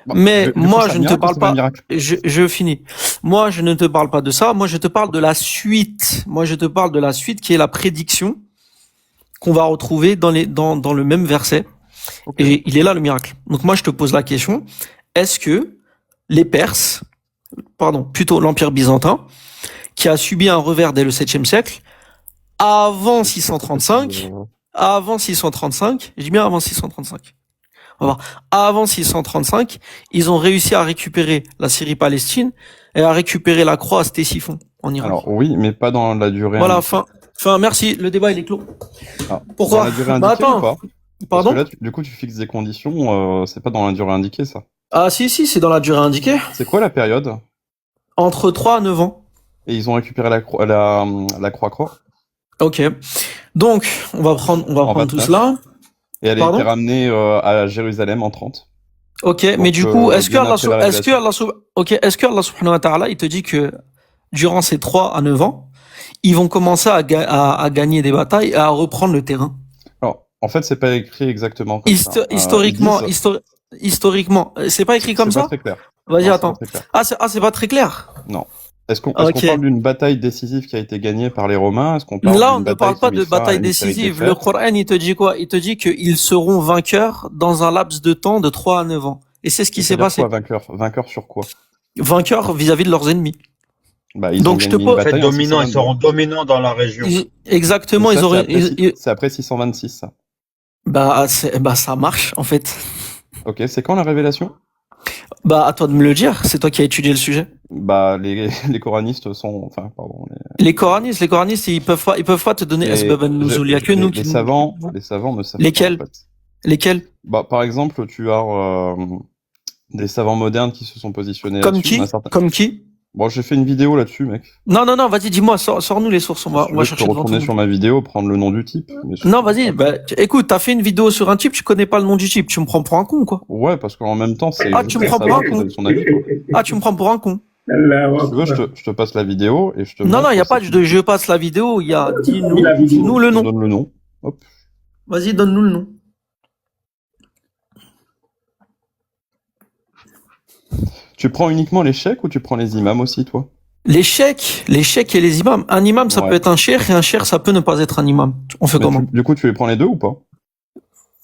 Bon, Mais du coup, moi, c'est un je ne te miracle ou parle c'est pas un pas. miracle? Je finis. Moi, je ne te parle pas de ça. Moi, je te parle de la suite. Moi, je te parle de la suite qui est la prédiction qu'on va retrouver dans le même verset. Ok. Et il est là le miracle. Donc moi, je te pose la question. Est-ce que les Perses, pardon, plutôt l'Empire byzantin, qui a subi un revers dès le 7e siècle, avant C'est très précis. 635, avant 635, je dis bien avant 635. On va voir. Avant 635, ils ont réussi à récupérer la Syrie-Palestine et à récupérer la croix à Ctésiphon en Irak. Alors, oui, mais pas dans la durée Voilà, indiquée. merci, le débat il est clos. Alors, dans Pourquoi? la durée Bah indiquée ou attends, pas? Parce que pardon? là, du coup, tu fixes des conditions, c'est pas dans la durée indiquée, ça. Ah si, c'est dans la durée indiquée. C'est quoi la période? Entre 3 à 9 ans. Et ils ont récupéré la croix-croix Ok. Donc, on va en prendre tout 29. cela. Et elle a Pardon? été ramenée à Jérusalem en 30. Ok, mais Donc, du coup, bien après la révélation. est-ce que Allah subhanahu wa ta'ala, il te dit que durant ces 3 à 9 ans, ils vont commencer à gagner des batailles et à reprendre le terrain? Alors, en fait, c'est pas écrit exactement comme ça. Historiquement, Ils disent, historiquement, c'est pas écrit comme c'est pas ça? très clair. Vas-y, Non, c'est attends. pas très clair. C'est pas très clair. Non. Est-ce qu'on Ok. parle d'une bataille décisive qui a été gagnée par les Romains? Est-ce qu'on parle Là, on d'une ne bataille parle pas qui de met fin à bataille une série de décisive. Le défaites? Coran, il te dit quoi? Il te dit qu'ils seront vainqueurs dans un laps de temps de 3 à 9 ans. Et c'est ce qui s'est C'est-à-dire passé. quoi, vainqueur? Vainqueur sur quoi? Vainqueurs vis-à-vis de leurs ennemis. Bah, ils ont Donc, je te gagné une pose, En fait, bataille en dominant, ils 622. seront dominants dans la région. Mais exactement, ça, ils auraient, c'est après 626, ça. bah, ça marche, en fait. Ok, c'est quand la révélation? Bah, à toi de me le dire. C'est toi qui as étudié le sujet. Bah, les coranistes sont, enfin, pardon, Les coranistes, ils peuvent pas te donner Asbab al-Nuzul. Il y a que nous qui les savants ne savent Lesquels? pas, en fait. Lesquels? Bah, par exemple, tu as des savants modernes qui se sont positionnés Comme là-dessus. qui? Comme qui? Bon, j'ai fait une vidéo là-dessus, mec. Non, vas-y, dis-moi, sors-nous les sources, on va Si tu veux, je chercher peux devant tout le retourner monde. sur ma vidéo, prendre le nom du type. Mais Non, vas-y, écoute, t'as fait une vidéo sur un type, tu connais pas le nom du type, tu me prends pour un con, quoi. Ouais, parce qu'en même temps, c'est tu me prends pour un con. son avis, quoi. Tu me prends pour un con. Si tu veux, je te passe la vidéo et je te Non, montre il y a pas de je passe la vidéo, il y a dis-nous le Je te nom. donne le nom. Hop. Vas-y, donne-nous le nom. Tu prends uniquement les cheikhs ou tu prends les imams aussi, toi? Les cheikhs et les imams. Un imam, ça Ouais. peut être un cheikh et un cheikh, ça peut ne pas être un imam. On fait Mais comment? du coup, tu les prends les deux ou pas?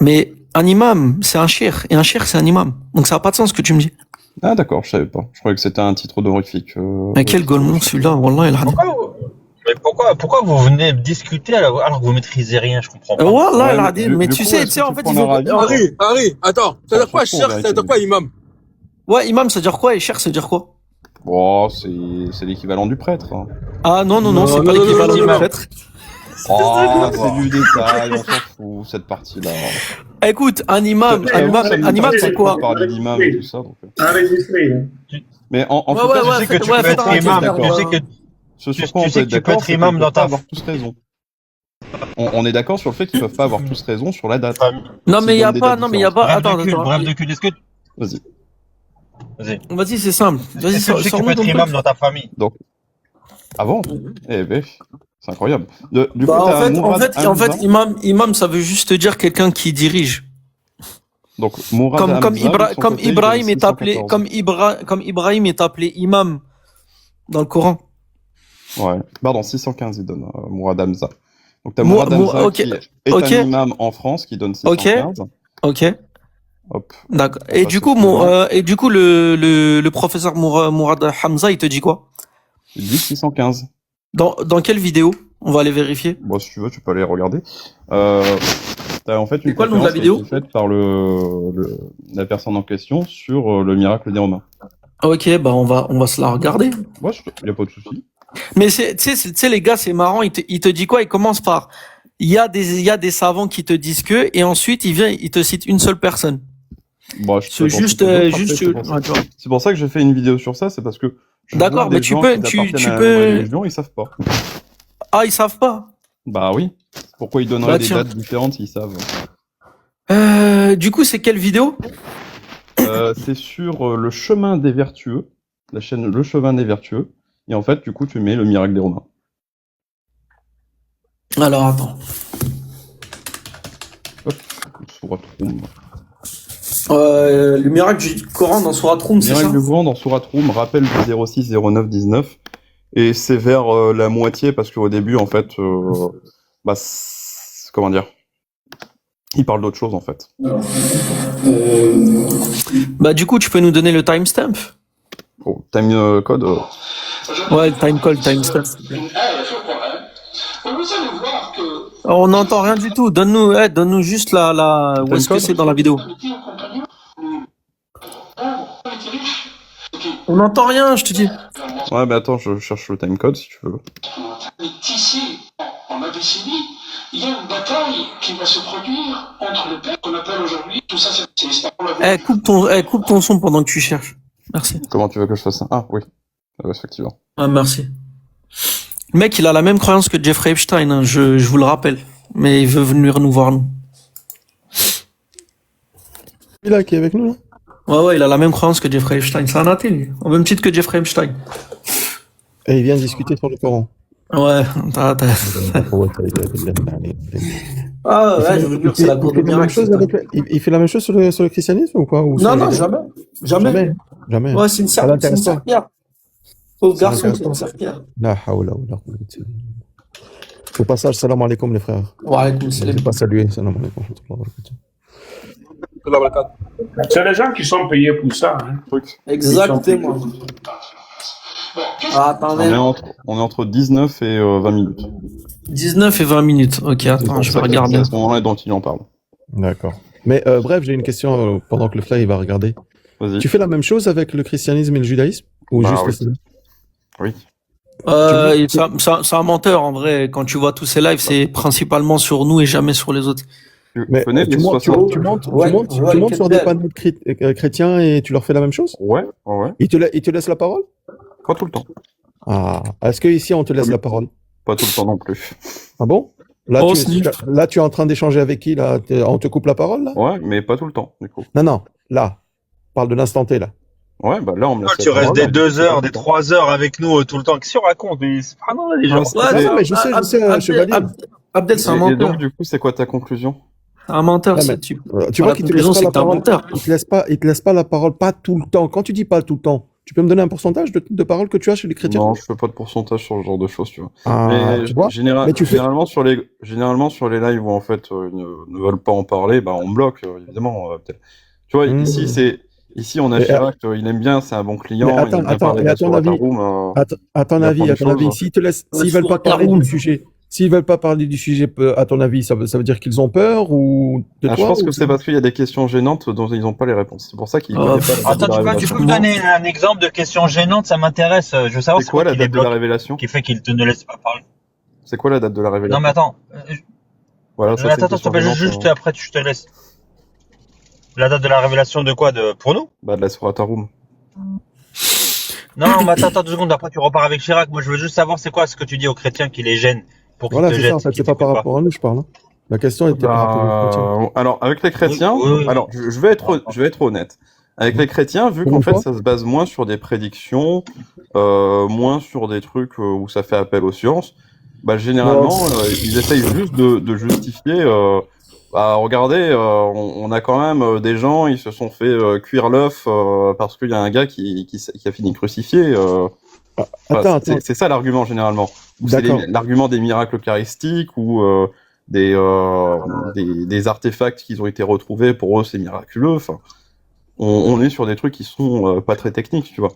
Mais un imam, c'est un cheikh et un cheikh, c'est un imam. Donc ça a pas de sens ce que tu me dis. Ah, d'accord, je savais pas. Je croyais que c'était un titre honorifique. Mais quel golemon celui-là, wallah, il a dit. Mais pourquoi vous venez discuter alors que vous maîtrisez rien? Je comprends pas. Wallah, il a Ouais, dit. du- Mais du tu coup, sais, est-ce que en tu fait, prends il faut. leur avis Harry, attends, ça veut dire quoi, Franchement, cher, on va ça veut dire quoi, imam? Ouais, imam, ça veut dire quoi et cheikh, ça veut dire quoi? Oh, c'est l'équivalent du prêtre. Hein. Ah non, Non, c'est pas non, l'équivalent non, du non. prêtre. Oh, c'est du détail, on s'en fout, cette partie-là. Écoute, un imam, Ça m'intéresse c'est pas quoi? de parler d'imam et tout ça. Donc. Enregistré. Mais en Ouais, tout cas, ouais, Tu sais que tu ouais, peux faites être un imam, d'accord. tu sais que ce sur tu quoi on sais peut que être tu peux d'accord, être c'est qu'ils imam peuvent dans pas ta avoir tous raison. On est d'accord sur le fait qu'ils peuvent pas avoir tous raison sur la date. Non, mais il y a S'ils donnent des pas, dates non, mais il y a pas, attends. bref de cul, est-ce que Vas-y. vas-y. Vas-y, c'est simple. Vas-y, Est-ce que tu sais que tu sors-nous peux être ton imam truc. dans ta famille? Donc, avant. Eh ben, c'est incroyable. Du coup, Bah, t'as en Mourad fait, Hamza. imam, ça veut juste dire quelqu'un qui dirige. Donc, Mourad Hamza, Comme de son comme côté, il Ibrahim donne est appelé, 614. comme Ibrahim est appelé imam dans le Coran. Ouais. Pardon, 615, il donne Mourad Hamza. Donc, t'as Mourad Hamza ok, qui est ok. un imam en France qui donne 615. Ok. Hop. D'accord. On Et passe du au coup, suivant. le professeur Mourad Hamza, il te dit quoi? Il dit 615. Dans quelle vidéo? On va aller vérifier. Bon, si tu veux, tu peux aller regarder. T'as en fait une C'est quoi le nom de la conférence qui a vidéo? été faite par la personne en question sur le miracle des Romains. Ok, bah on va se la regarder. Ouais, y a pas de souci. Mais tu sais les gars, c'est marrant, il te dit quoi? Il commence par il y a des savants qui te disent que et ensuite il te cite une seule personne. Bon, je C'est peux t'en juste citer d'autres après, juste c'est pour ça. ouais, tu vois. C'est pour ça que j'ai fait une vidéo sur ça, c'est parce que je D'accord, vois mais des tu gens peux- qui tu- appartiennent tu à peux- la même religion, ils savent pas. Ah, ils savent pas. Bah oui. Pourquoi ils donneraient Bah, des tiens. dates différentes s'ils savent? Du coup, c'est quelle vidéo? C'est sur le chemin des vertueux, la chaîne Le Chemin des Vertueux. Et en fait, du coup, tu mets le miracle des Romains. Alors attends. Hop, Sourate Rum. Le miracle du Coran dans Surat Rum, c'est ça? Miracle du Coran dans Surat Rum, rappel du 06 09 19. Et c'est vers la moitié parce qu'au début, en fait, comment dire, il parle d'autre chose en fait. Bah du coup, tu peux nous donner le timestamp? Oh, time code. Ouais, le time code, timestamp. On n'entend rien du tout. Donne-nous juste la où est-ce que c'est dans la vidéo? On n'entend rien, je te dis. Ouais, mais attends, je cherche le timecode si tu veux. Ici, en Abyssinie, il y a une bataille qui va se produire entre le peuple qu'on appelle aujourd'hui, tout ça c'est... Coupe ton son pendant que tu cherches. Merci. Comment tu veux que je fasse ça? Ah oui, effectivement. Ah, merci. Le mec, il a la même croyance que Jeffrey Epstein, hein, je vous le rappelle. Mais il veut venir nous voir, nous. Il là qui est avec nous, là? Ouais, il a la même croyance que Jeffrey Epstein. C'est un athée, lui. Au même titre que Jeffrey Epstein. Et il vient discuter sur le Coran. Ouais, Ah ouais, je veux dire, c'est la cour des miracles. Il fait la même chose sur le christianisme ou quoi? Ou Non, jamais. Jamais. Ouais, c'est une serpillère. Pauvre garçon, c'est une serpillère. La hawla wa la quwwata. Au passage, salam alaikum les frères. Wa alaykoum salam. Je pas saluer, salam alaikum. C'est les gens qui sont payés pour ça. Hein. Exactement. Ah, attends, On est entre 19 et 20 minutes. 19 et 20 minutes. Ok, attends, je vais regarder. C'est à ce moment-là dont il en parle. D'accord. Mais bref, j'ai une question pendant que le Fly va regarder. Vas-y. Tu fais la même chose avec le christianisme et le judaïsme? Ou juste oui. Oui. C'est un menteur en vrai. Quand tu vois tous ces lives, c'est principalement sur nous et jamais sur les autres. Mais tu montes sur des panneaux chrétiens et tu leur fais la même chose? Ouais. Ils te laissent la parole? Pas tout le temps. Ah. Est-ce qu'ici on te laisse la parole? Pas tout le temps non plus. Ah bon? Là, tu es en train d'échanger avec qui là? On te coupe la parole là? Ouais, mais pas tout le temps du coup. Non. Là. Parle de l'instant T là. Ouais, bah là on me laisse. Tu restes des 2 heures, des 3 heures avec nous tout le temps. Qu'est-ce qu'on raconte? Mais c'est pas non, les gens. Ouais, mais je sais, chevalier. Abdel, c'est un menteur. Et donc du coup, c'est quoi ta conclusion? Un menteur, ouais, c'est tu vois qu'il te laisse pas la parole. Il te laisse pas la parole, pas tout le temps. Quand tu dis pas tout le temps, tu peux me donner un pourcentage de paroles que tu as chez les chrétiens? Non, je fais pas de pourcentage sur ce genre de choses, tu vois. Mais tu vois, généralement sur les lives où en fait ils ne veulent pas en parler, bah on bloque évidemment. Peut-être. Tu vois, ici on a Chirac, il aime bien, c'est un bon client. Mais attends, à ton avis, s'ils veulent pas parler du sujet. S'ils veulent pas parler du sujet, à ton avis, ça veut dire qu'ils ont peur ou de toi? Je pense que c'est parce qu'il y a des questions gênantes dont ils n'ont pas les réponses. C'est pour ça qu'ils. Attends, tu peux me donner un exemple de question gênante? Ça m'intéresse. Je veux savoir c'est quoi la date de la révélation qui fait qu'ils ne laissent pas parler. C'est quoi la date de la révélation? Non, mais attends. Voilà, ça, attends, juste après, je te laisse. La date de la révélation de quoi? Pour nous? Bah, de la Surat Rum. Non, mais attends 2 secondes. Après, tu repars avec Chirac. Moi, je veux juste savoir c'est quoi ce que tu dis aux chrétiens qui les gênent. Voilà, c'est ça, en fait, c'est pas par rapport à nous, je parle. Hein. La question était par rapport aux chrétiens. Alors, avec les chrétiens, alors, je vais être honnête. Avec les chrétiens, vu qu'en fait, ça se base moins sur des prédictions, moins sur des trucs où ça fait appel aux sciences, bah, généralement, ils essayent juste de justifier, regardez, on a quand même des gens, ils se sont fait cuire l'œuf parce qu'il y a un gars qui a fini crucifié. C'est ça l'argument généralement. C'est l'argument des miracles eucharistiques ou des artefacts qui ont été retrouvés, pour eux c'est miraculeux. Enfin, on est sur des trucs qui sont pas très techniques, tu vois.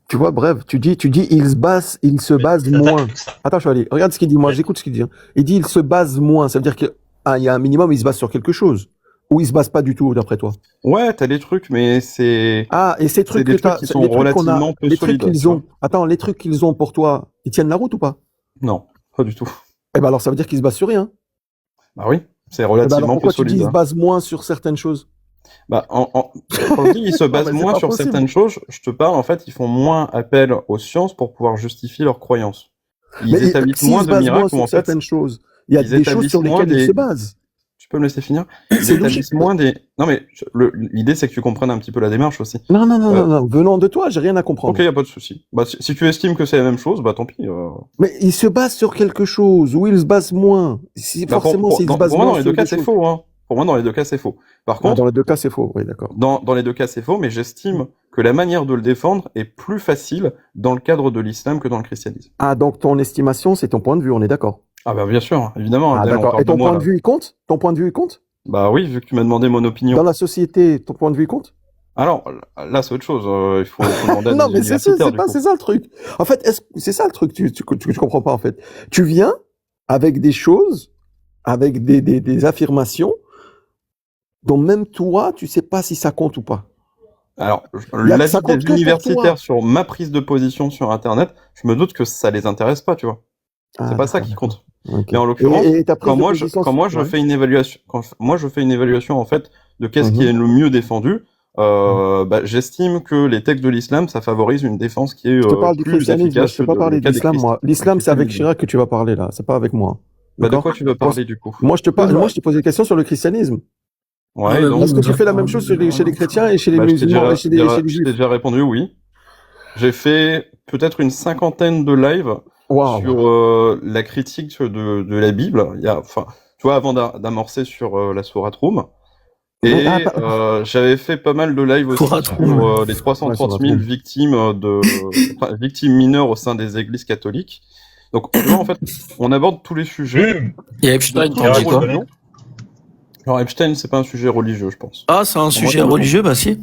Tu vois, bref, tu dis, il se base moins. Attends, je vais aller. Regarde ce qu'il dit. Moi, j'écoute ce qu'il dit. Hein. Il dit, il se base moins. Ça veut dire qu'il y a un minimum, il se base sur quelque chose. Ou il se base pas du tout, d'après toi? Ouais, t'as des trucs, mais c'est. Ah, et ces trucs qui sont relativement peu solides. Attends, les trucs qu'ils ont pour toi, ils tiennent la route ou pas? Non, pas du tout. Eh ben alors, ça veut dire qu'ils se basent sur rien. Bah oui, c'est relativement peu solide. Pourquoi tu dis qu'ils se basent moins sur certaines choses? Bah, quand je dis ils se basent moins sur certaines choses, je te parle, en fait, ils font moins appel aux sciences pour pouvoir justifier leurs croyances. Ils établissent moins de miracles ou en fait. Certaines choses. Il y a des choses sur lesquelles ils se basent. Tu peux me laisser finir? Ils établissent moins des. Non, mais l'idée, c'est que tu comprennes un petit peu la démarche aussi. Non. Venant de toi, j'ai rien à comprendre. Ok, y a pas de souci. Bah, si tu estimes que c'est la même chose, bah tant pis. Mais ils se basent sur quelque chose, ou ils se basent moins. Forcément, s'ils se basent moins. Dans les deux cas, c'est faux, hein. Pour moi, dans les deux cas, c'est faux. Par contre, dans les deux cas, c'est faux. Oui, d'accord. dans les deux cas, c'est faux, mais j'estime que la manière de le défendre est plus facile dans le cadre de l'islam que dans le christianisme. Ah, donc ton estimation, c'est ton point de vue, on est d'accord. Ah bah bien sûr, évidemment. Ah, Abdel, on d'accord. parle Et ton de moi, point de là. vue, il compte? Ton point de vue, il compte? Bah oui, vu que tu m'as demandé mon opinion. Dans la société, ton point de vue, il compte? Alors, là, c'est autre chose. Il faut demander à Non, des mais c'est ça, universitaires, du coup. c'est ça le truc. En fait, c'est ça le truc, tu comprends pas, en fait. Tu viens avec des choses, avec des affirmations, dont même toi, tu sais pas si ça compte ou pas. Alors, ça l'avis compte que des pour universitaires toi. sur ma prise de position sur Internet, je me doute que ça les intéresse pas, tu vois. Ah, C'est pas ça d'accord, qui d'accord. compte. Ok. Mais en l'occurrence, Et ta prise quand de moi, position je ouais. fais une évaluation, moi je fais une évaluation en fait de qu'est-ce qui Mhm. est le mieux défendu, bah, j'estime que les textes de l'islam, ça favorise une défense qui est Je te parle du plus christianisme, efficace je te que pas le parler de cas des l'islam, moi. L'islam, c'est avec Chirac que tu vas parler, là. C'est pas avec moi. Bah, de D'accord? quoi tu veux parler du coup? Moi, je te posé des questions sur le christianisme. Ouais, mais donc, Est-ce que tu fais la même chose chez les chrétiens et chez les bah, musulmans et chez les je t'ai juifs? déjà répondu oui. J'ai fait peut-être une 50aine de lives Waouh. sur la critique de la Bible. Enfin, tu vois, avant d'amorcer sur la Sourate Room. Et j'avais fait pas mal de lives aussi Sourate sur Room. les 330 Sourate 000 Room. victimes mineures au sein des églises catholiques. Donc, tu vois, en fait, on aborde tous les sujets. Et Epstein, de t'en dis quoi? religion. Alors, Epstein, c'est pas un sujet religieux, je pense. Ah, c'est un sujet moi, religieux, bah si.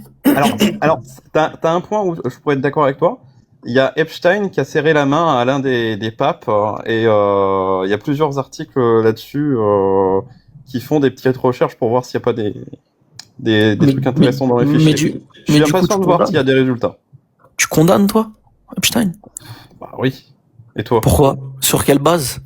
Alors, t'as un point où je pourrais être d'accord avec toi. Il y a Epstein qui a serré la main à l'un des papes et il y a plusieurs articles là-dessus qui font des petites recherches pour voir s'il n'y a pas des trucs intéressants dans les fichiers. Je suis impatient de voir s'il y a des résultats. Tu condamnes, toi, Epstein? Bah oui. Et toi? Pourquoi? Sur quelle base?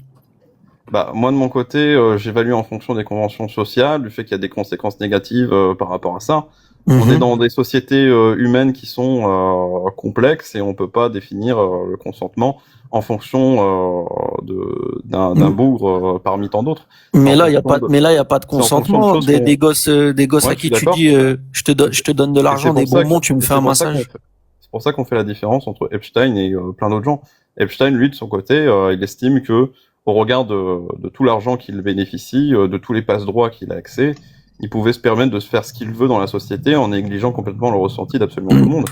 Bah moi de mon côté, j'évalue en fonction des conventions sociales, du fait qu'il y a des conséquences négatives par rapport à ça. On est dans des sociétés humaines qui sont complexes et on peut pas définir le consentement en fonction d'un bougre parmi tant d'autres. Mais là, il y a pas de consentement. Des gosses Ouais, à qui tu dis, je te donne de l'argent, des bonbons, tu me fais un massage. C'est pour ça qu'on fait la différence entre Epstein et plein d'autres gens. Epstein, lui, de son côté, il estime que, au regard de tout l'argent qu'il bénéficie, de tous les passe-droits qu'il a accès, il pouvait se permettre de se faire ce qu'il veut dans la société en négligeant complètement le ressenti d'absolument tout le monde.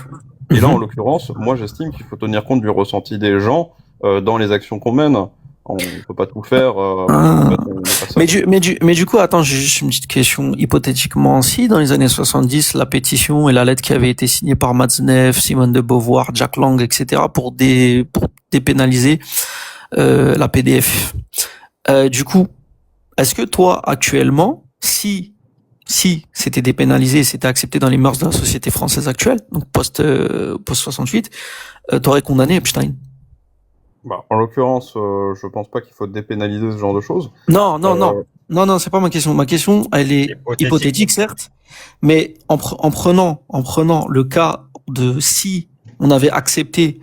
Et là, en l'occurrence, moi, j'estime qu'il faut tenir compte du ressenti des gens dans les actions qu'on mène. On peut pas tout faire. Mais du coup, attends, j'ai juste une petite question. Hypothétiquement, si dans les années 70, la pétition et la lettre qui avait été signée par Matzneff, Simone de Beauvoir, Jack Lang, etc., pour dépénaliser la PDF. Du coup, est-ce que toi, actuellement, si c'était dépénalisé, c'était accepté dans les mœurs de la société française actuelle, donc post 68, t'aurais condamné Epstein? Bah, en l'occurrence, je pense pas qu'il faut dépénaliser ce genre de choses. Non, c'est pas ma question. Ma question, elle est hypothétique certes, mais en prenant le cas de si on avait accepté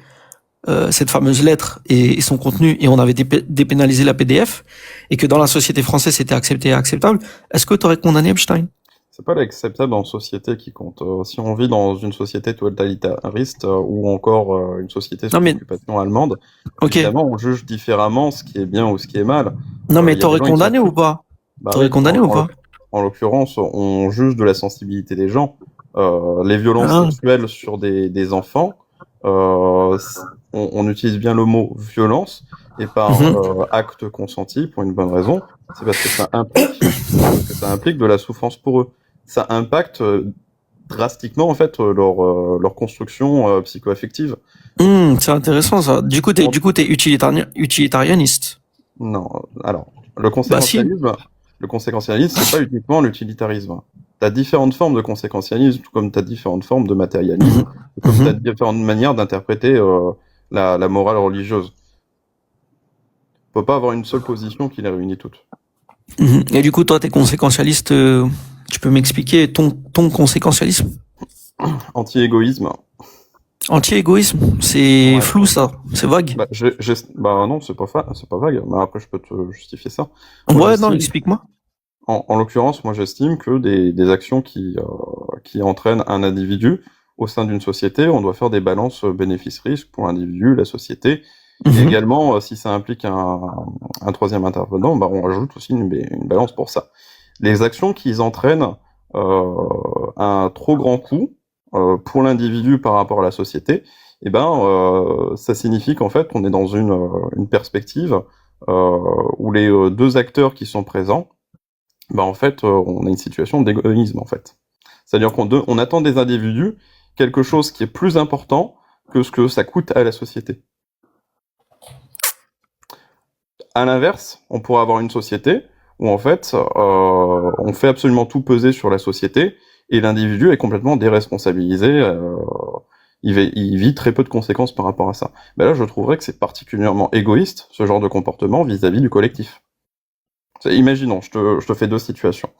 cette fameuse lettre et son contenu et on avait dépénalisé la PDF et que dans la société française c'était accepté et acceptable, est-ce que tu aurais condamné Epstein? C'est pas l'acceptable en société qui compte. Si on vit dans une société totalitariste ou encore une société sous occupation allemande, évidemment on juge différemment ce qui est bien ou ce qui est mal. Non mais t'aurais condamné ou pas? T'aurais condamné ou pas? En l'occurrence, on juge de la sensibilité des gens. Les violences sexuelles sur des enfants, on utilise bien le mot violence et pas acte consenti pour une bonne raison. C'est parce que ça implique de la souffrance pour eux. Ça impacte drastiquement en fait leur construction psycho-affective. C'est intéressant ça. Du coup, t'es utilitarianiste. Non, alors le conséquentialisme, c'est pas uniquement l'utilitarisme. T'as différentes formes de conséquentialisme, tout comme t'as différentes formes de matérialisme, comme t'as différentes manières d'interpréter la morale religieuse. On peut pas avoir une seule position qui les réunit toutes. Et du coup, toi, t'es conséquentialiste. Tu peux m'expliquer ton conséquentialisme? Anti-égoïsme. Anti-égoïsme, c'est flou ça, c'est vague. Bah non, c'est pas vague. Mais après, je peux te justifier ça. Ouais, non, explique-moi. En l'occurrence, moi, j'estime que des actions qui entraînent un individu au sein d'une société, on doit faire des balances bénéfices-risques pour l'individu, la société. Et également, si ça implique un troisième intervenant, bah, on ajoute aussi une balance pour ça. les actions qu'ils entraînent un trop grand coût pour l'individu par rapport à la société, et ça signifie qu'en fait, on est dans une perspective où les deux acteurs qui sont présents, en fait, on a une situation d'égoïsme, en fait. C'est-à-dire qu'on attend des individus quelque chose qui est plus important que ce que ça coûte à la société. À l'inverse, on pourrait avoir une société où en fait, on fait absolument tout peser sur la société et l'individu est complètement déresponsabilisé. Il vit très peu de conséquences par rapport à ça. Là, je trouverais que c'est particulièrement égoïste ce genre de comportement vis-à-vis du collectif. Imaginons, je te fais deux situations.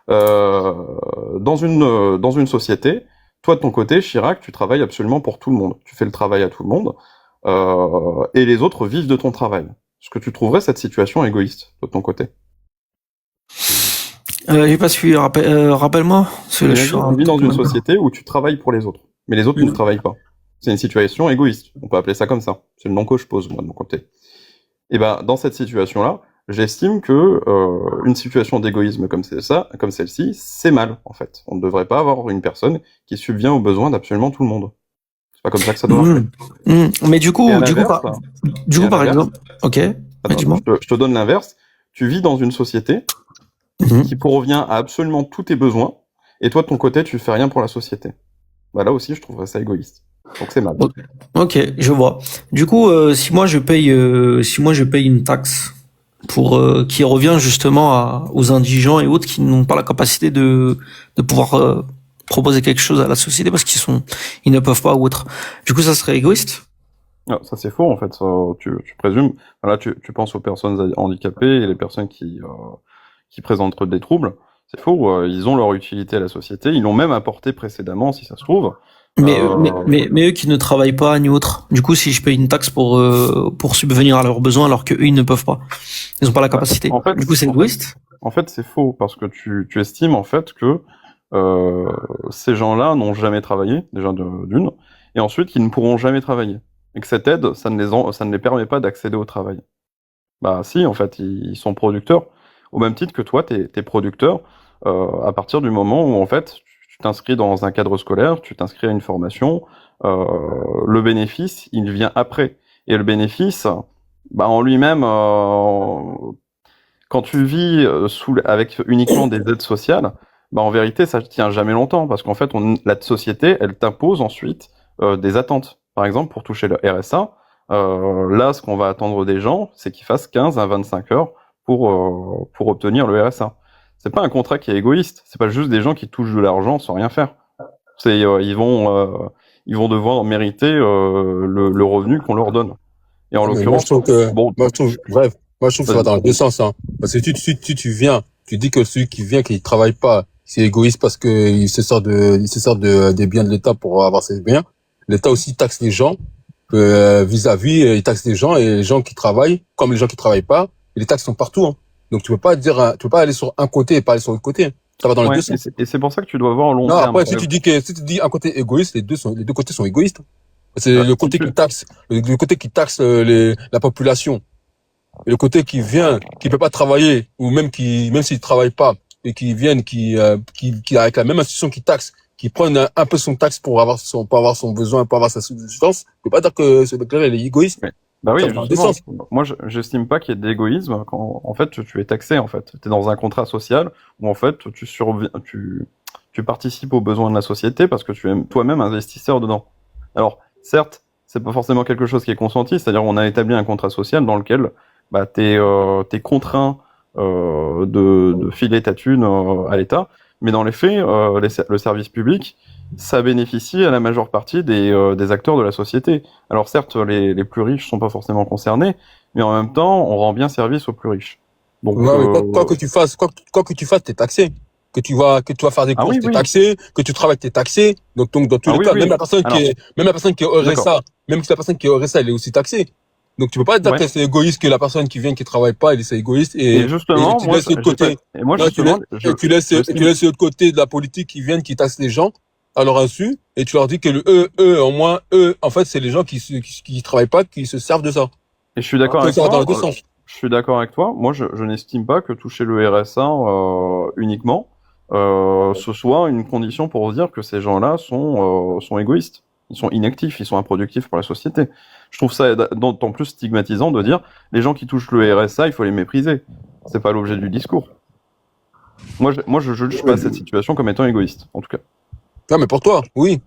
Dans une société, toi de ton côté, Chirac, tu travailles absolument pour tout le monde. Tu fais le travail à tout le monde, et les autres vivent de ton travail. Est-ce que tu trouverais cette situation égoïste de ton côté? J'ai pas suivi. Rappelle-moi. Tu vis dans une société où tu travailles pour les autres, mais les autres ne travaillent pas. C'est une situation égoïste. On peut appeler ça comme ça. C'est le nom que je pose moi de mon côté. Et dans cette situation-là, j'estime que une situation d'égoïsme comme celle-ci, c'est mal en fait. On ne devrait pas avoir une personne qui subvient aux besoins d'absolument tout le monde. C'est pas comme ça que ça doit marcher. Mais du coup, par exemple, ok. Attends, je te donne l'inverse. Tu vis dans une société qui pourvient à absolument tous tes besoins, et toi de ton côté, tu fais rien pour la société. Là aussi, je trouverais ça égoïste. Donc c'est mal. Ok, je vois. Du coup, si moi je paye une taxe pour qui revient justement aux indigents et autres qui n'ont pas la capacité de pouvoir proposer quelque chose à la société parce ils ne peuvent pas ou autre. Du coup, ça serait égoïste? Non, ça c'est faux en fait. Ça, tu présumes. Là, tu penses aux personnes handicapées et les personnes qui présentent des troubles. C'est faux. Ils ont leur utilité à la société. Ils l'ont même apporté précédemment, si ça se trouve. Mais eux qui ne travaillent pas ni autre. Du coup, si je paye une taxe pour subvenir à leurs besoins alors qu'eux ils ne peuvent pas, ils n'ont pas la capacité. En fait, du coup, c'est égoïste. En fait, c'est faux parce que tu estimes en fait que ces gens-là n'ont jamais travaillé déjà d'une, et ensuite qu'ils ne pourront jamais travailler, et que cette aide, ça ne les permet pas d'accéder au travail. Si, en fait, ils sont producteurs au même titre que toi, t'es producteur à partir du moment où en fait tu t'inscris dans un cadre scolaire, tu t'inscris à une formation, le bénéfice, il vient après. Et le bénéfice, en lui-même, quand tu vis avec uniquement des aides sociales, en vérité, ça ne tient jamais longtemps, parce qu'en fait, la société, elle t'impose ensuite des attentes. Par exemple, pour toucher le RSA, là, ce qu'on va attendre des gens, c'est qu'ils fassent 15 à 25 heures pour obtenir le RSA. C'est pas un contrat qui est égoïste, c'est pas juste des gens qui touchent de l'argent sans rien faire. Ils vont devoir mériter le revenu qu'on leur donne. Et en l'occurrence, moi je trouve que ça va dans les deux sens, hein. Parce que tu viens, tu dis que celui qui vient, qui travaille pas, c'est égoïste parce que il se sort des biens de l'État pour avoir ses biens. L'État aussi taxe les gens, vis-à-vis, il taxe les gens, et les gens qui travaillent, comme les gens qui travaillent pas, et les taxes sont partout, hein. Donc tu peux pas aller sur un côté et pas aller sur l'autre côté. Ça va dans les deux sens. Et c'est pour ça que tu dois voir en long terme. Après, si tu dis un côté égoïste, les deux côtés sont égoïstes. C'est le côté qui taxe, la population. Et le côté qui vient, qui peut pas travailler, ou même s'il travaille pas, et qui viennent, qui avec la même institution qui taxe, qui prennent un peu son taxe pour avoir son besoin, pour avoir sa subsistance, tu peux pas dire que ce mec-là, il est égoïste. Oui, moi j'estime pas qu'il y ait d'égoïsme quand en fait tu es taxé, en fait. Tu es dans un contrat social où en fait tu participes aux besoins de la société parce que tu es toi-même investisseur dedans. Alors certes, c'est pas forcément quelque chose qui est consenti, c'est-à-dire on a établi un contrat social dans lequel t'es contraint de filer ta thune à l'État, mais dans les faits, le service public, ça bénéficie à la majeure partie des acteurs de la société. Alors certes, les plus riches sont pas forcément concernés, mais en même temps, on rend bien service aux plus riches. Donc, quoi que tu fasses, t'es taxé. Que tu vas faire des courses, t'es taxé. Que tu travailles, t'es taxé. Donc dans tous les cas, même la personne qui aurait ça, elle est aussi taxée. Donc tu peux pas dire que c'est égoïste que la personne qui vient qui travaille pas, c'est égoïste, et justement, tu laisses l'autre côté. Tu laisses l'autre côté de la politique qui viennent, qui taxent les gens à leur insu, et tu leur dis que en fait, c'est les gens qui travaillent pas, qui se servent de ça. Et je suis d'accord avec toi. Je suis d'accord avec toi. Moi, je n'estime pas que toucher le RSA uniquement ce soit une condition pour dire que ces gens-là sont égoïstes. Ils sont inactifs, ils sont improductifs pour la société. Je trouve ça d'autant plus stigmatisant de dire les gens qui touchent le RSA, il faut les mépriser. C'est pas l'objet du discours. Moi, je juge pas cette situation comme étant égoïste, en tout cas. Non, mais pour toi, oui.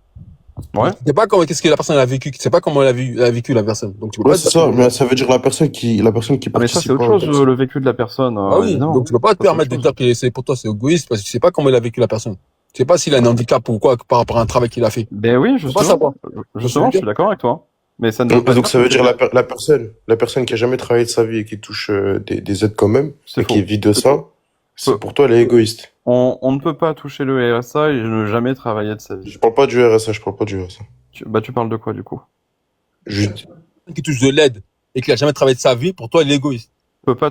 Ouais. Tu sais pas qu'est-ce que la personne a vécu, tu sais pas comment elle a vécu la personne. Donc tu peux Ouais, pas c'est ça, mais ça veut dire la personne qui Ah, mais ça, c'est participe autre pas. chose, le vécu de la personne. Ah oui, évidemment. donc tu peux pas te Ça, c'est permettre de autre dire que c'est pour toi c'est égoïste parce que tu sais pas comment il a vécu la personne. Tu sais pas s'il a un handicap ou quoi par rapport à un travail qu'il a fait. Ben oui, Tu peux pas savoir. justement, je suis d'accord avec toi. Mais ça ne veut pas Donc dire ça veut que dire la personne qui a jamais travaillé de sa vie et qui touche des aides quand même, c'est et faux. qui vit de ça, c'est pour toi elle est égoïste. On ne peut pas toucher le RSA et ne jamais travailler de sa vie. Je parle pas du RSA, je parle pas du RSA. Tu parles de quoi, du coup? Juste Qui touche de l'aide et qui a jamais travaillé de sa vie, pour toi il est égoïste. Tu peux pas